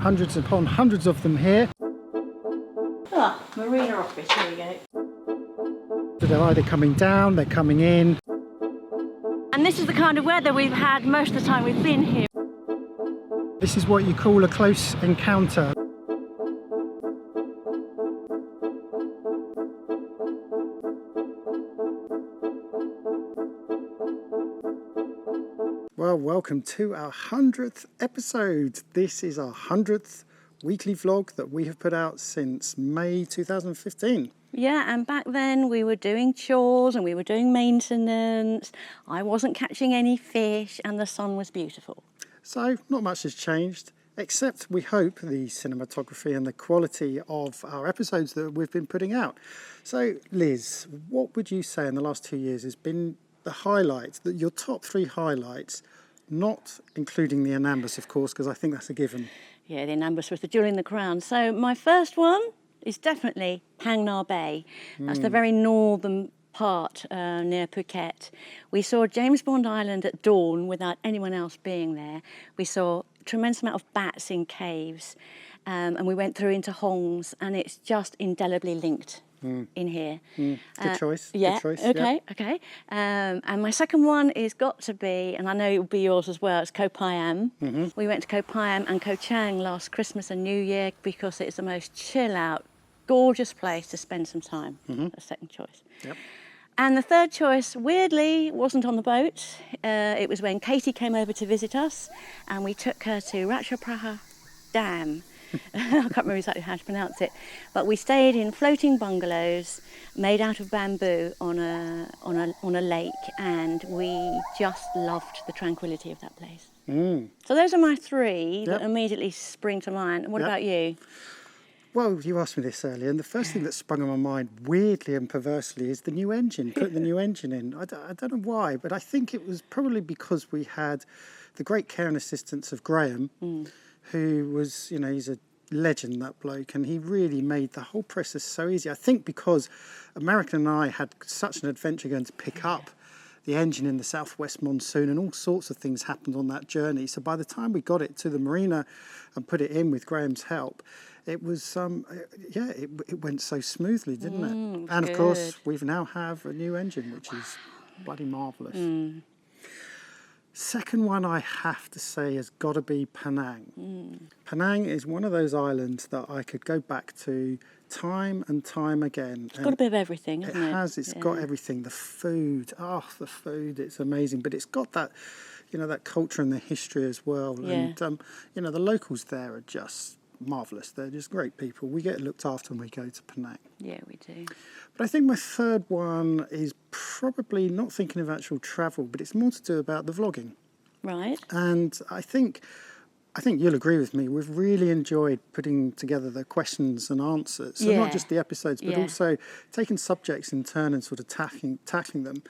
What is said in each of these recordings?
hundreds upon hundreds of them here. Ah, Marina office, here we go. So they're either coming down, they're coming in. And this is the kind of weather we've had most of the time we've been here. This is what you call a close encounter. Well, welcome to our 100th episode. This is our 100th weekly vlog that we have put out since May 2015. Yeah, and back then we were doing chores and we were doing maintenance. I wasn't catching any fish and the sun was beautiful. So not much has changed, except we hope the cinematography and the quality of our episodes that we've been putting out. So Liz, what would you say in the last 2 years has been the highlights, your top 3 highlights, not including the Anambas, of course, because I think that's a given. Yeah, the Anambas was the jewel in the crown. So my first one is definitely Phang Nga Bay. That's the very northern part near Phuket. We saw James Bond Island at dawn without anyone else being there. We saw a tremendous amount of bats in caves, and we went through into Hongs, and it's just indelibly linked in here. Good choice. Yeah. Good choice. Okay. Yep. Okay. And my second one is got to be, and I know it will be yours as well. It's Koh Phayan. We went to Koh Phayan and Koh Chang last Christmas and New Year because it's the most chill out, gorgeous place to spend some time. A second choice. Yep. And the third choice, weirdly, wasn't on the boat. It was when Katie came over to visit us, and we took her to Ratchapraha Dam. I can't remember exactly how to pronounce it, but we stayed in floating bungalows made out of bamboo on a lake, and we just loved the tranquility of that place. So those are my 3 that immediately spring to mind. What about you? Well, you asked me this earlier, and the first thing that sprung on my mind, weirdly and perversely, is the new engine, putting the new engine in. I don't know why, but I think it was probably because we had the great care and assistance of Graham, who was, he's a legend, that bloke, and he really made the whole process so easy. I think because American and I had such an adventure going to pick up the engine in the southwest monsoon, and all sorts of things happened on that journey. So by the time we got it to the marina and put it in with Graham's help, it was, it went so smoothly, didn't it? And of course, we now have a new engine, which is bloody marvellous. Second one I have to say has got to be Penang. Penang is one of those islands that I could go back to time and time again. It's got a bit of everything, hasn't it? It has, it's got everything. The food, the food, it's amazing. But it's got that, that culture and the history as well. Yeah. And, the locals there are just marvellous. They're just great people. We get looked after when we go to Penang. Yeah, we do. But I think my third one is probably not thinking of actual travel, but it's more to do about the vlogging. Right. And I think you'll agree with me. We've really enjoyed putting together the questions and answers. So not just the episodes, but also taking subjects in turn and sort of tackling them.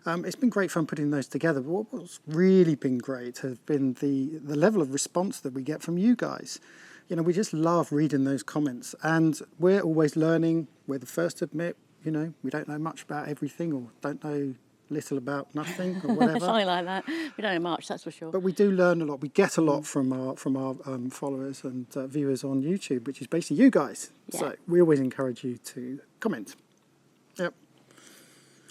It's been great fun putting those together. But what's really been great has been the level of response that we get from you guys. We just love reading those comments, and we're always learning. We're the first to admit, we don't know much about everything, or don't know little about nothing, or whatever. Something like that. We don't know much, that's for sure. But we do learn a lot. We get a lot from our followers and viewers on YouTube, which is basically you guys. Yeah. So we always encourage you to comment. Yep.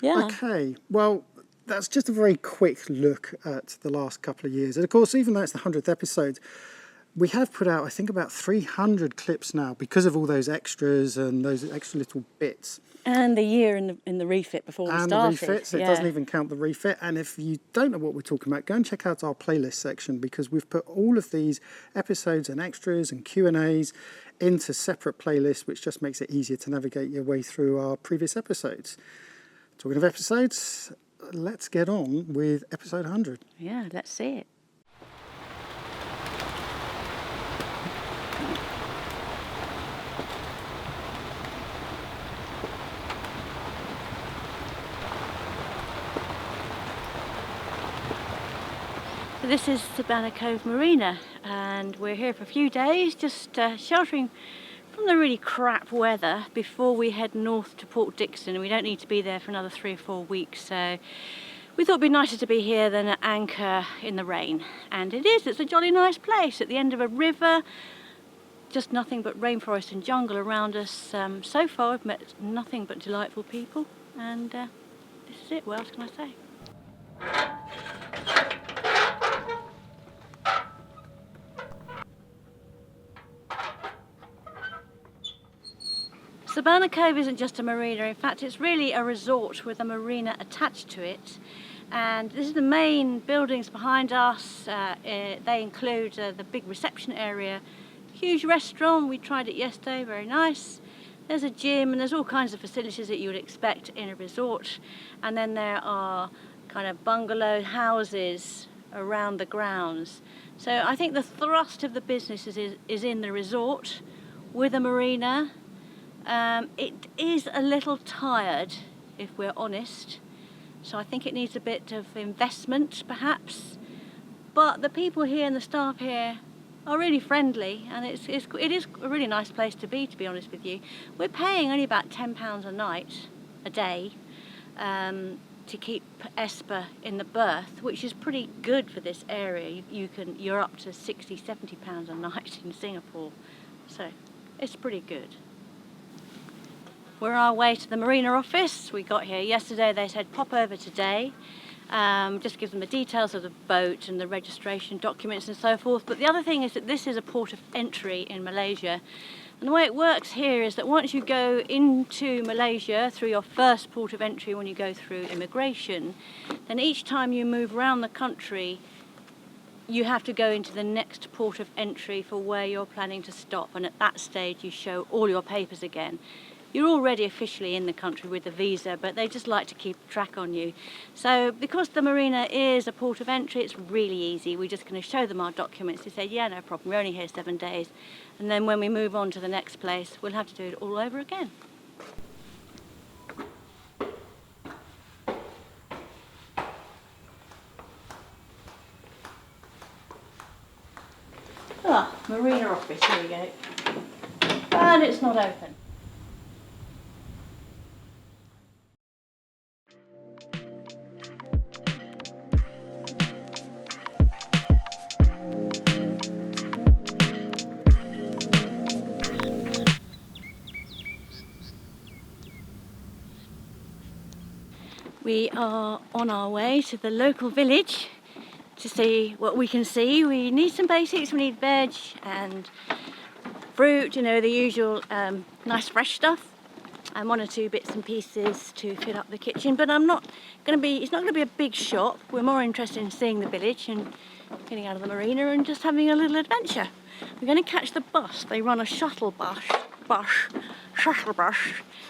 Yeah. Okay. Well, that's just a very quick look at the last couple of years. And of course, even though it's the 100th episode, we have put out, I think, about 300 clips now because of all those extras and those extra little bits. And the year in the refit before we started. And the refits, it doesn't even count the refit. And if you don't know what we're talking about, go and check out our playlist section, because we've put all of these episodes and extras and Q&As into separate playlists, which just makes it easier to navigate your way through our previous episodes. Talking of episodes, let's get on with episode 100. Yeah, let's see it. So this is Savannah Cove Marina, and we're here for a few days, just sheltering from the really crap weather before we head north to Port Dickson. We don't need to be there for another 3 or 4 weeks, so we thought it'd be nicer to be here than at anchor in the rain. And it is, it's a jolly nice place at the end of a river, just nothing but rainforest and jungle around us. So far I've met nothing but delightful people, and this is it. What else can I say? Savannah Cove isn't just a marina. In fact, it's really a resort with a marina attached to it. And this is the main buildings behind us. They include the big reception area, huge restaurant. We tried it yesterday, very nice. There's a gym, and there's all kinds of facilities that you would expect in a resort. And then there are kind of bungalow houses around the grounds. So I think the thrust of the business is in the resort with a marina. It is a little tired, if we're honest. So I think it needs a bit of investment, perhaps. But the people here and the staff here are really friendly, and it is a really nice place to be honest with you. We're paying only about £10 a night, a day, to keep Esper in the berth, which is pretty good for this area. You're up to £60, £70 a night in Singapore, so it's pretty good. We're on our way to the Marina office. We got here yesterday. They said pop over today. Just give them the details of the boat and the registration documents and so forth. But the other thing is that this is a port of entry in Malaysia. And the way it works here is that once you go into Malaysia through your first port of entry when you go through immigration, then each time you move around the country, you have to go into the next port of entry for where you're planning to stop. And at that stage, you show all your papers again. You're already officially in the country with the visa, but they just like to keep track on you. So because the marina is a port of entry, it's really easy. We're just going to show them our documents. They say, yeah, no problem, we're only here 7 days. And then when we move on to the next place, we'll have to do it all over again. Ah, marina office, here we go. And it's not open. We are on our way to the local village to see what we can see. We need some basics. We need veg and fruit, you know, the usual nice fresh stuff, and 1 or 2 bits and pieces to fill up the kitchen. But it's not going to be a big shop. We're more interested in seeing the village and getting out of the marina and just having a little adventure. We're going to catch the bus. They run a shuttle bus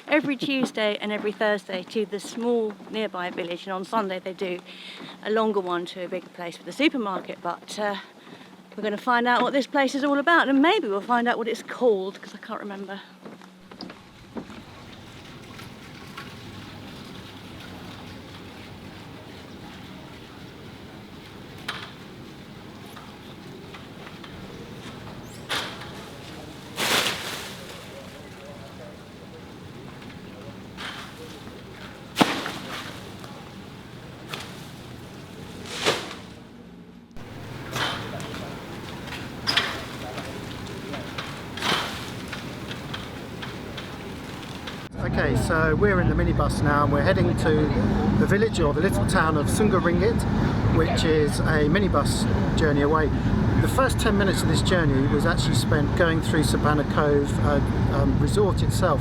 every Tuesday and every Thursday to the small nearby village, and on Sunday they do a longer one to a bigger place for the supermarket. But we're going to find out what this place is all about, and maybe we'll find out what it's called, because I can't remember. Okay, so we're in the minibus now, and we're heading to the village, or the little town of Sungaringgit, which is a minibus journey away. The first 10 minutes of this journey was actually spent going through Savannah Cove resort itself.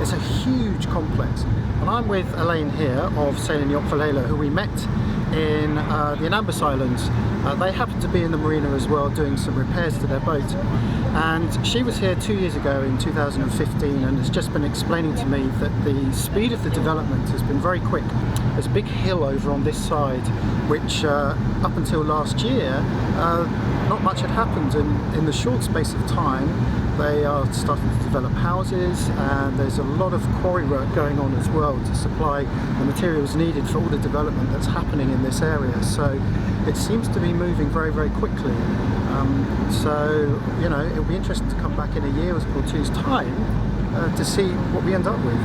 It's a huge complex, and I'm with Elaine here of Sailing Yacht Fallela, who we met in the Anambas Islands. They happened to be in the marina as well, doing some repairs to their boat. And she was here 2 years ago in 2015, and has just been explaining to me that the speed of the development has been very quick. There's a big hill over on this side, which up until last year, not much had happened, and in the short space of time they are starting to develop houses, and there's a lot of quarry work going on as well to supply the materials needed for all the development that's happening in this area. So it seems to be moving very, very quickly. So, you know, it'll be interesting to come back in a year or two's time to see what we end up with.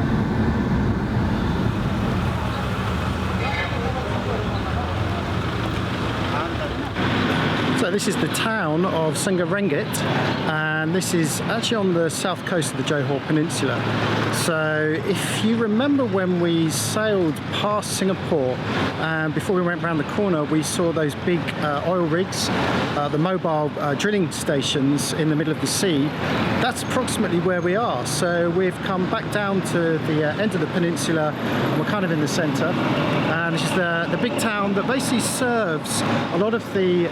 So this is the town of Sengkarenggit, and this is actually on the south coast of the Johor Peninsula. So if you remember when we sailed past Singapore, before we went round the corner, we saw those big oil rigs, the mobile drilling stations in the middle of the sea. That's approximately where we are. So we've come back down to the end of the peninsula, and we're kind of in the centre. And this is the big town that basically serves a lot of the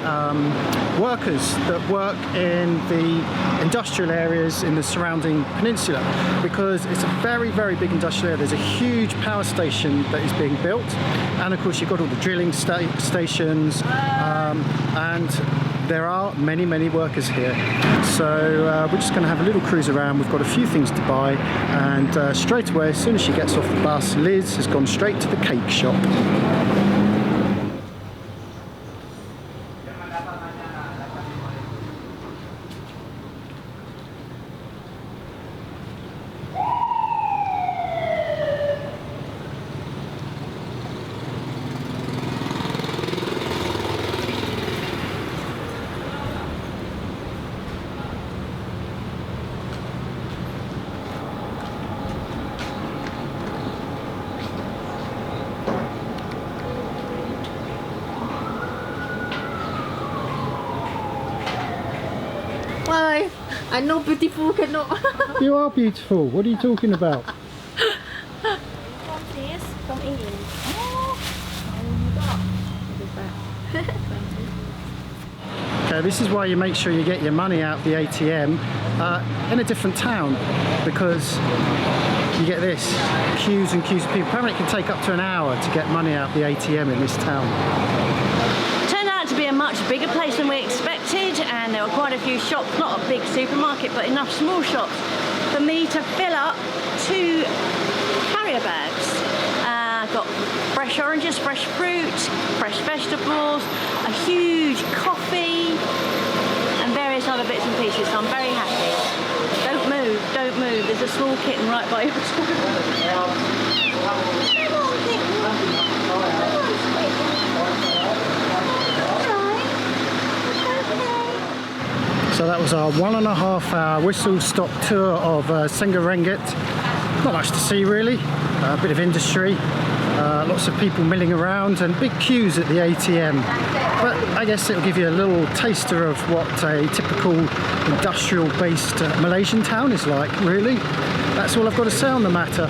workers that work in the industrial areas in the surrounding peninsula, because it's a very, very big industrial area. There's a huge power station that is being built, and of course you've got all the drilling stations, and there are many, many workers here. So we're just going to have a little cruise around. We've got a few things to buy, and straight away, as soon as she gets off the bus, Liz has gone straight to the cake shop. Why? I know beautiful cannot. You are beautiful. What are you talking about? From England. Okay, this is why you make sure you get your money out the ATM in a different town, because you get this, queues and queues of people. Apparently it can take up to an hour to get money out the ATM in this town. Turned out to be a much bigger place than we expected, and there were quite a few shops, not a big supermarket, but enough small shops for me to fill up 2 carrier bags. Got fresh oranges, fresh fruit, fresh vegetables, a huge coffee, and various other bits and pieces, so I'm very happy. Don't move, don't move, there's a small kitten right by your So that was our 1.5 hour whistle-stop tour of Sengkarenggit. Not much to see really, a bit of industry, lots of people milling around and big queues at the ATM. But I guess it'll give you a little taster of what a typical industrial-based Malaysian town is like, really. That's all I've got to say on the matter.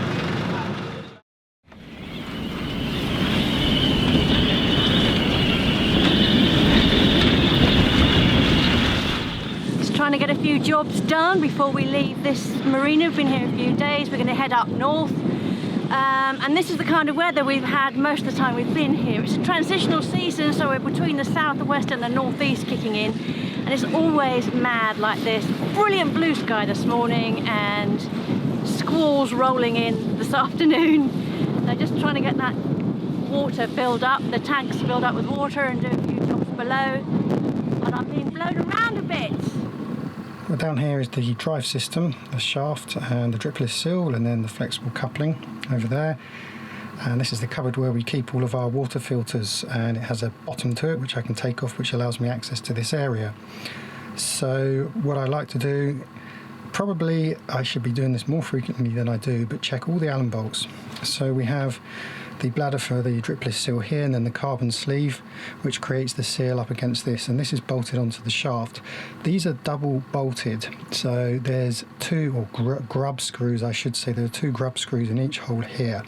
Trying to get a few jobs done before we leave this marina. We've been here a few days. We're going to head up north, and this is the kind of weather we've had most of the time we've been here. It's a transitional season, so we're between the south, the west and the northeast kicking in, and it's always mad like this. Brilliant blue sky this morning and squalls rolling in this afternoon. So just trying to get that water filled up, the tanks filled up with water, and do a few jobs below, and I'm being blown around a bit. Well, down here is the drive system, the shaft and the dripless seal, and then the flexible coupling over there. And this is the cupboard where we keep all of our water filters, and it has a bottom to it which I can take off, which allows me access to this area. So what I like to do, probably I should be doing this more frequently than I do, but check all the Allen bolts. So we have the bladder for the dripless seal here, and then the carbon sleeve which creates the seal up against this, and this is bolted onto the shaft. These are double bolted, so there's 2, or grub screws I should say, there are 2 grub screws in each hole here.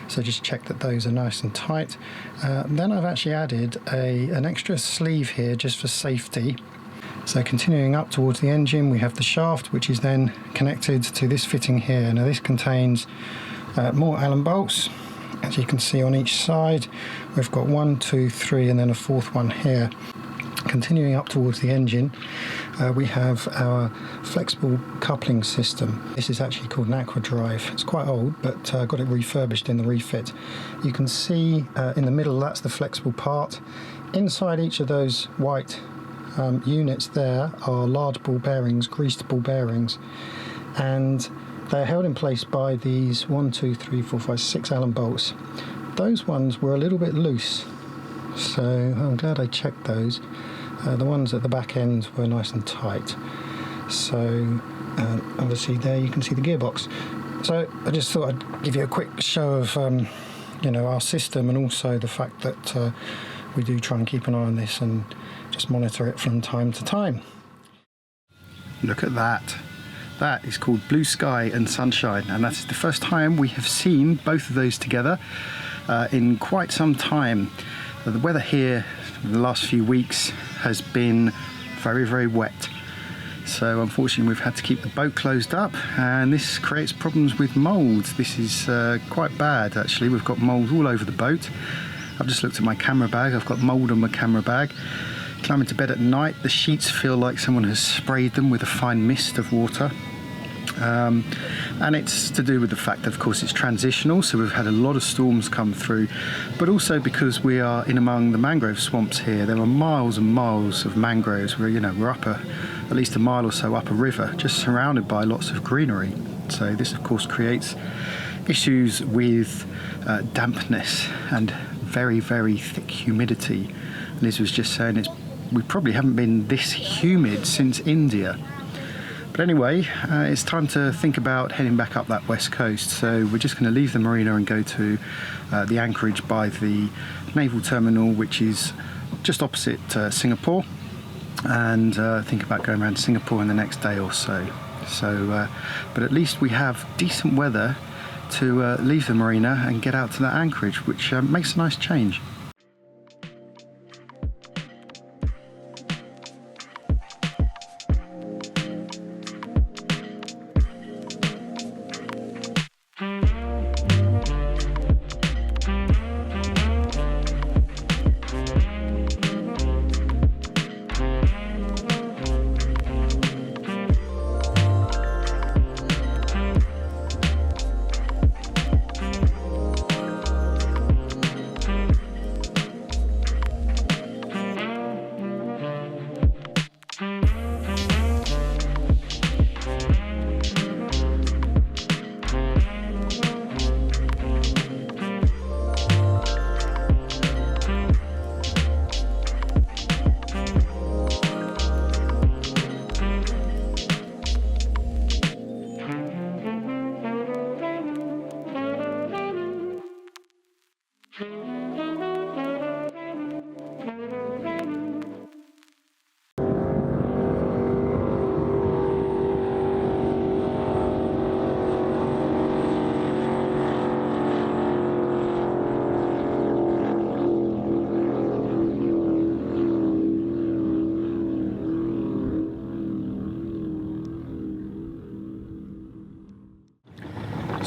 So just check that those are nice and tight. Then I've actually added an extra sleeve here just for safety. So continuing up towards the engine, we have the shaft which is then connected to this fitting here. Now this contains more Allen bolts. As you can see on each side, we've got 1, 2, 3 and then a 4th one here. Continuing up towards the engine, we have our flexible coupling system. This is actually called an Aqua Drive. It's quite old, but I got it refurbished in the refit. You can see in the middle, that's the flexible part. Inside each of those white units there are large ball bearings, greased ball bearings, and they're held in place by these 1, 2, 3, 4, 5, 6 Allen bolts. Those ones were a little bit loose, so I'm glad I checked those. The ones at the back end were nice and tight. So obviously there you can see the gearbox. So I just thought I'd give you a quick show of you know, our system, and also the fact that we do try and keep an eye on this and just monitor it from time to time. Look at that. That is called blue sky and sunshine, and that's the first time we have seen both of those together in quite some time. The weather here in the last few weeks has been very, very wet. So unfortunately we've had to keep the boat closed up, and this creates problems with mould. This is quite bad actually. We've got mould all over the boat. I've just looked at my camera bag. I've got mould on my camera bag. Climbing to bed at night, the sheets feel like someone has sprayed them with a fine mist of water. And it's to do with the fact that of course it's transitional, so we've had a lot of storms come through, but also because we are in among the mangrove swamps here. There are miles and miles of mangroves. We're up at least a mile or so up a river, just surrounded by lots of greenery. So this of course creates issues with dampness and very, very thick humidity. Liz was just saying we probably haven't been this humid since India. But anyway, it's time to think about heading back up that west coast. So we're just going to leave the marina and go to the anchorage by the naval terminal, which is just opposite Singapore, and think about going around Singapore in the next day or so. But at least we have decent weather to leave the marina and get out to that anchorage, which makes a nice change.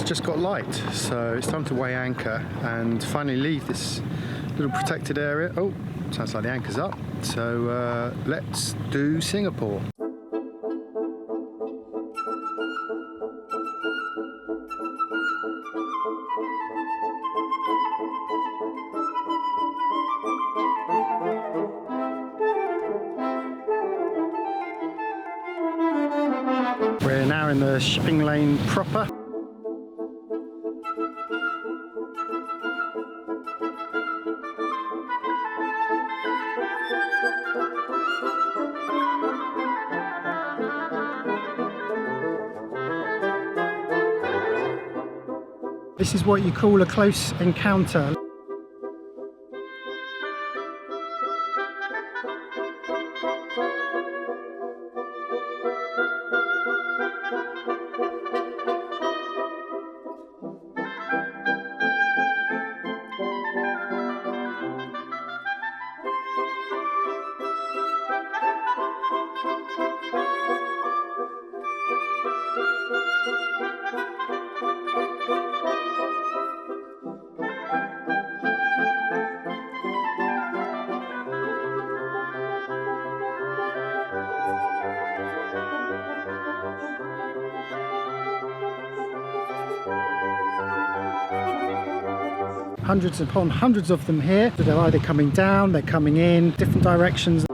Just got light, so it's time to weigh anchor and finally leave this little protected area. Oh, sounds like the anchor's up. So let's do Singapore. We're now in the shipping lane proper. This is what you call a close encounter. Hundreds upon hundreds of them here. They're either coming down, they're coming in, different directions.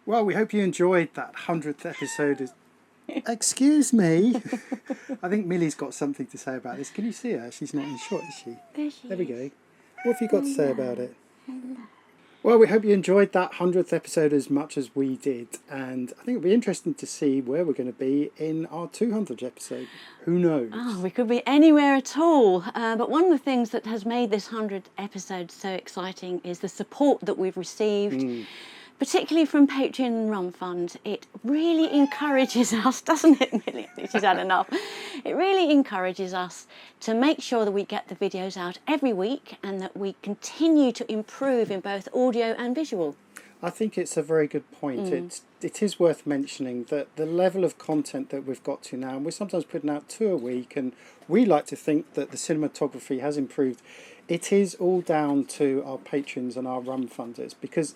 Well, we hope you enjoyed that 100th episode. Excuse me. I think Millie's got something to say about this. Can you see her? She's not in shot, is she? There we go. What have you got to say about it? Well, we hope you enjoyed that 100th episode as much as we did. And I think it'll be interesting to see where we're going to be in our 200th episode. Who knows? Oh, we could be anywhere at all. But one of the things that has made this 100th episode so exciting is the support that we've received. Particularly from Patreon and Rum Fund. It really encourages us, doesn't it, Millie? She's had enough. It really encourages us to make sure that we get the videos out every week and that we continue to improve in both audio and visual. I think it's a very good point. It is worth mentioning that the level of content that we've got to now, and we're sometimes putting out 2 a week, and we like to think that the cinematography has improved. It is all down to our patrons and our Rum Funders, because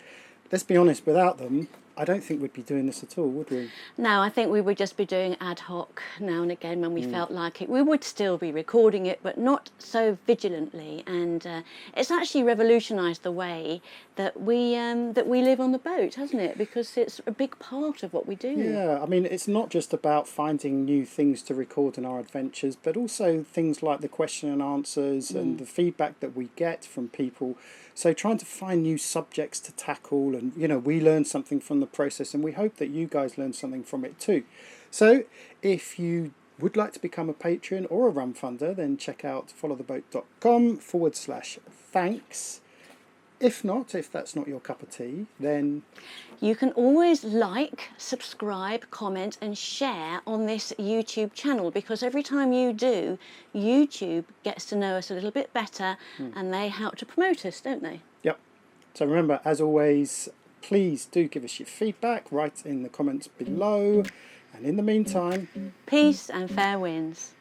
let's be honest, without them, I don't think we'd be doing this at all, would we? No, I think we would just be doing ad hoc now and again when we felt like it. We would still be recording it, but not so vigilantly. And it's actually revolutionised the way that we live on the boat, hasn't it? Because it's a big part of what we do. Yeah, I mean, it's not just about finding new things to record in our adventures, but also things like the question and answers and the feedback that we get from people. So trying to find new subjects to tackle, and we learn something from the process, and we hope that you guys learn something from it too. So if you would like to become a patron or a Rum Funder, then check out followtheboat.com/thanks. If not, if that's not your cup of tea, then you can always like, subscribe, comment and share on this YouTube channel, because every time you do, YouTube gets to know us a little bit better and they help to promote us, don't they? Yep. So remember, as always, please do give us your feedback, write in the comments below, and in the meantime, peace and fair winds.